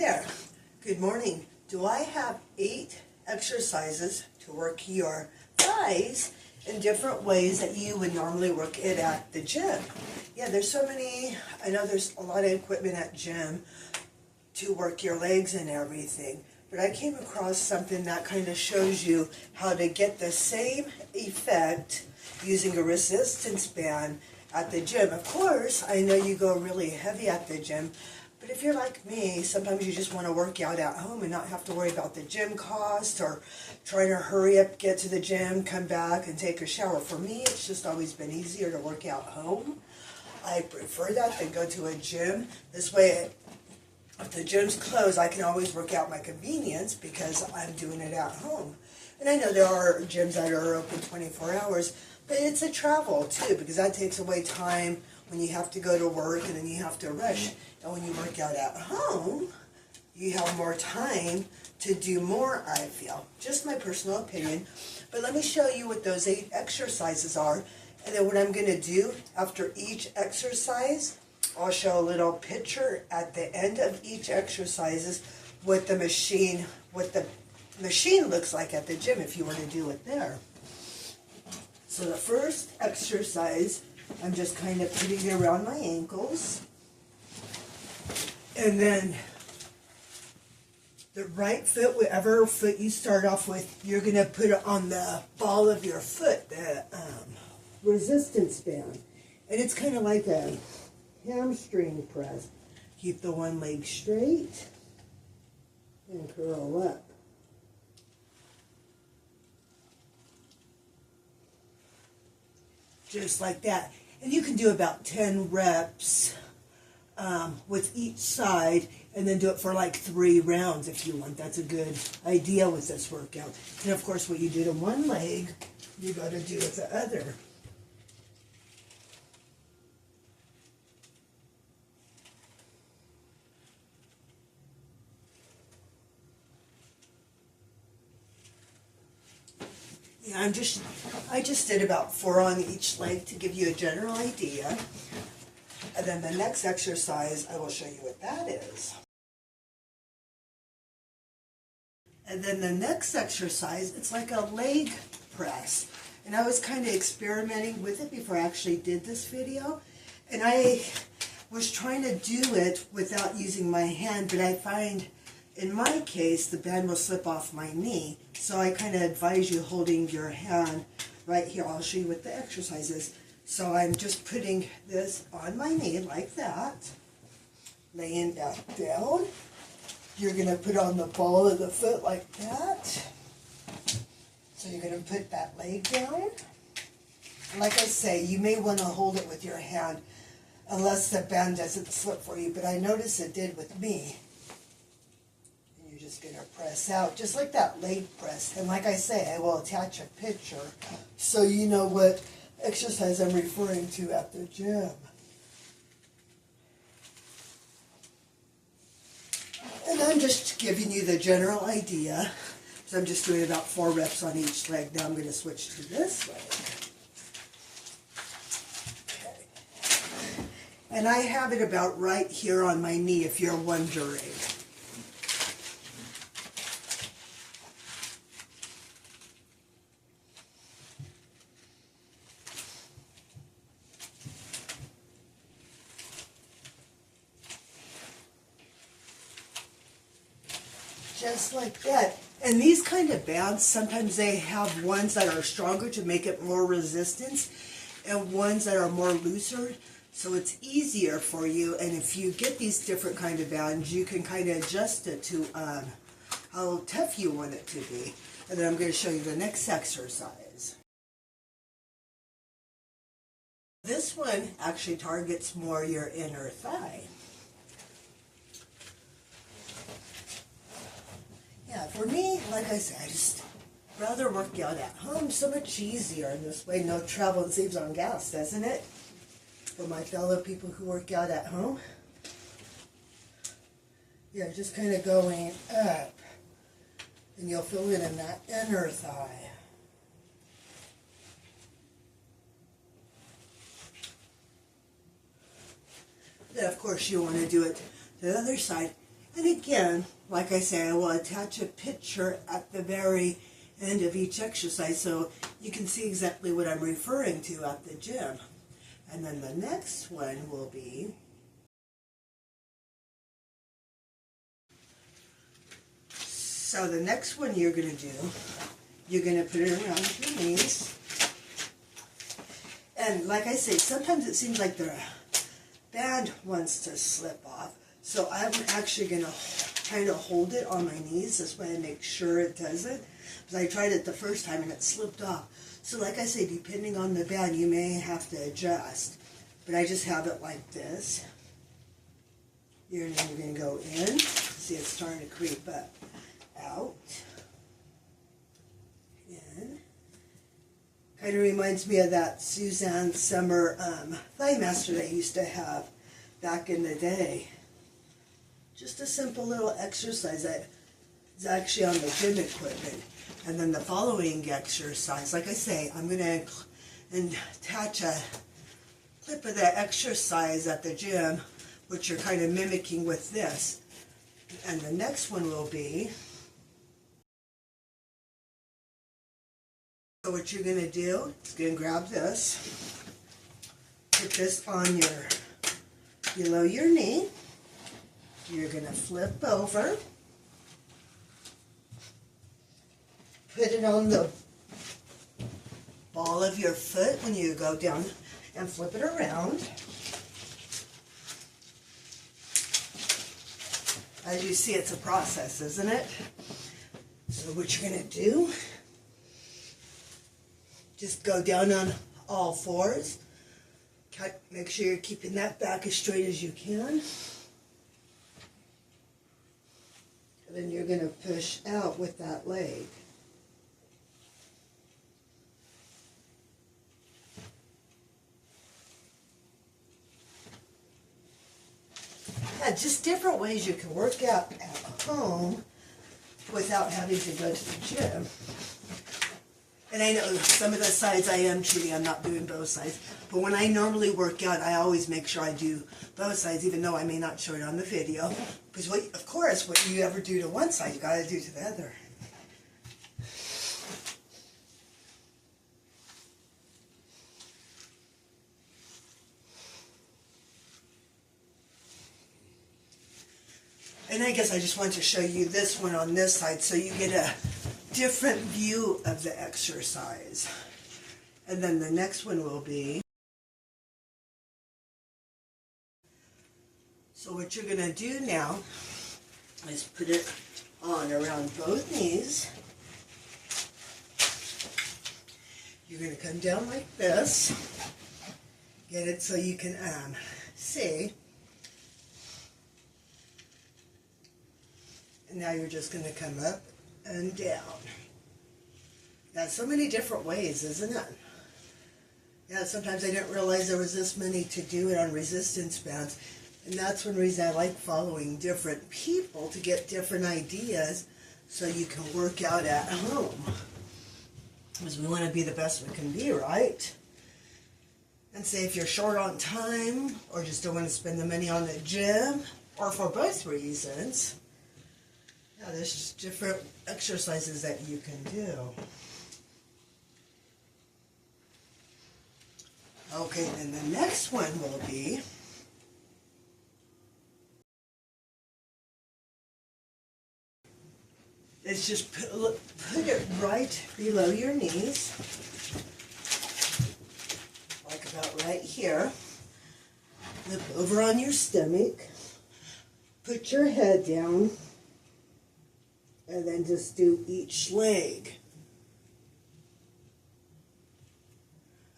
there. Good morning. Do I have 8 exercises to work your thighs in different ways that you would normally work it at the gym? Yeah, there's so many. I know there's a lot of equipment at gym to work your legs and everything, but I came across something that kind of shows you how to get the same effect using a resistance band at the gym. Of course, I know you go really heavy at the gym, but if you're like me, sometimes you just want to work out at home and not have to worry about the gym cost or trying to hurry up, get to the gym, come back and take a shower. For me, it's just always been easier to work out home. I prefer that than go to a gym. This way, if the gym's closed, I can always work out my convenience because I'm doing it at home. And I know there are gyms that are open 24 hours, but it's a travel too, because that takes away time when you have to go to work and then you have to rush. And when you work out at home, you have more time to do more, I feel. Just my personal opinion. But let me show you what those 8 exercises are. And then what I'm going to do after each exercise, I'll show a little picture at the end of each exercise what the machine looks like at the gym if you were to do it there. So the first exercise, I'm just kind of putting it around my ankles. And then the right foot, whatever foot you start off with, you're going to put it on the ball of your foot, the resistance band. And it's kind of like a hamstring press. Keep the one leg straight and curl up. Just like that. And you can do about 10 reps with each side, and then do it for like 3 rounds if you want. That's a good idea with this workout. And of course, what you do to one leg, you got to do with the other. Yeah, I just did about 4 on each leg to give you a general idea. And then the next exercise, I will show you what that is. And then the next exercise, it's like a leg press. And I was kind of experimenting with it before I actually did this video. And I was trying to do it without using my hand, but I find in my case, the band will slip off my knee. So I kind of advise you holding your hand right here. I'll show you what the exercise is. So I'm just putting this on my knee like that, laying that down. You're going to put on the ball of the foot like that. So you're going to put that leg down. Like I say, you may want to hold it with your hand unless the band doesn't slip for you, but I noticed it did with me. And you're just going to press out, just like that leg press. And like I say, I will attach a picture so you know what exercise I'm referring to at the gym. And I'm just giving you the general idea. So I'm just doing about 4 reps on each leg. Now I'm going to switch to this leg. Okay. And I have it about right here on my knee if you're wondering. Just like that. And these kind of bands, sometimes they have ones that are stronger to make it more resistance and ones that are more looser, so it's easier for you. And if you get these different kind of bands, you can kind of adjust it to how tough you want it to be. And then I'm going to show you the next exercise. This one actually targets more your inner thigh. Yeah, for me, like I said, I just rather work out at home. So much easier in this way. No travel and saves on gas, doesn't it? For my fellow people who work out at home. Yeah, just kind of going up. And you'll feel it in that inner thigh. Then, of course, you want to do it the other side. And again, like I say, I will attach a picture at the very end of each exercise so you can see exactly what I'm referring to at the gym. And then the next one will be so the next one you're going to do, you're going to put it around your knees. And like I say, sometimes it seems like the band wants to slip off. So I'm actually going to kind of hold it on my knees. This way I make sure it doesn't. Because I tried it the first time and it slipped off. So like I say, depending on the band, you may have to adjust. But I just have it like this. You're going to go in. See, it's starting to creep up. Out. In. Kind of reminds me of that Suzanne Summer thigh master that I used to have back in the day. Just a simple little exercise that is actually on the gym equipment. And then the following exercise, like I say, I'm going to attach a clip of that exercise at the gym, which you're kind of mimicking with this. And the next one will be, so what you're going to do is going to grab this, put this on below your knee. You're going to flip over, put it on the ball of your foot when you go down and flip it around. As you see, it's a process, isn't it? So what you're going to do, just go down on all fours. Make sure you're keeping that back as straight as you can. And then you're going to push out with that leg. Yeah, just different ways you can work out at home without having to go to the gym. And I know some of the sides I am cheating, I'm not doing both sides. But when I normally work out, I always make sure I do both sides, even though I may not show it on the video. Because, of course, what you ever do to one side, you got to do to the other. And I guess I just wanted to show you this one on this side so you get a different view of the exercise. And then the next one will be, so what you're going to do now is put it on around both knees. You're going to come down like this. Get it so you can see. And now you're just going to come up and down. Now, so many different ways, isn't it? Yeah, sometimes I didn't realize there was this many to do it on resistance bands. And that's one reason I like following different people, to get different ideas so you can work out at home. Because we want to be the best we can be, right? And say if you're short on time, or just don't want to spend the money on the gym, or for both reasons, yeah, there's just different exercises that you can do. Okay, then the next one will be, is just put it right below your knees, like about right here. Flip over on your stomach, put your head down, and then just do each leg.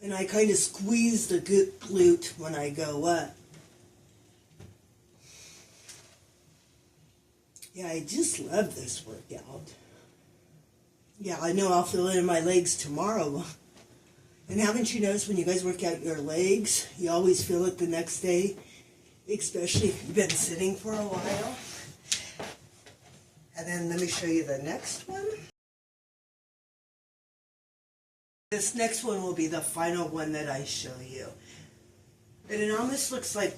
And I kind of squeeze the glute when I go up. Yeah, I just love this workout. Yeah, I know I'll feel it in my legs tomorrow. And haven't you noticed when you guys work out your legs, you always feel it the next day, especially if you've been sitting for a while? And then let me show you the next one. This next one will be the final one that I show you. And it almost looks like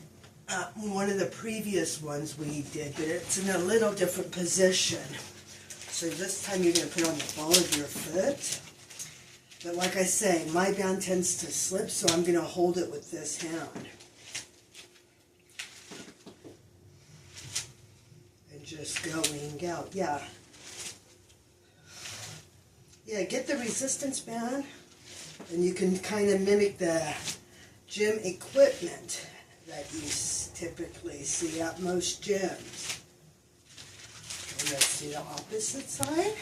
one of the previous ones we did, but it's in a little different position. So this time you're going to put it on the ball of your foot. But like I say, my band tends to slip, so I'm going to hold it with this hand. And just going out, yeah. Yeah, get the resistance band, and you can kind of mimic the gym equipment that you typically see at most gyms. Okay, let's do the opposite side.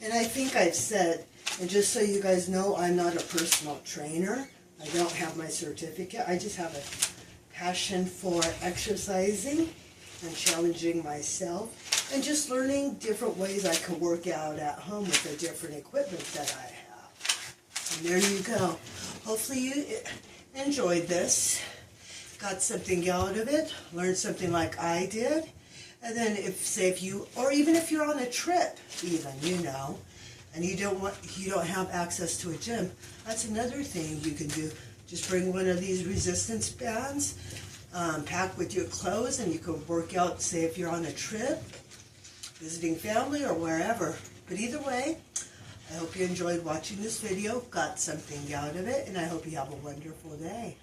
And I think I've said, and just so you guys know, I'm not a personal trainer. I don't have my certificate. I just have a passion for exercising and challenging myself and just learning different ways I can work out at home with the different equipment that I have. And there you go. Hopefully you enjoyed this, got something out of it, learned something like I did. And then if you, or even if you're on a trip even, you know, and you don't have access to a gym, that's another thing you can do. Just bring one of these resistance bands, pack with your clothes, and you can work out, say if you're on a trip, visiting family or wherever. But either way, I hope you enjoyed watching this video, got something out of it, and I hope you have a wonderful day.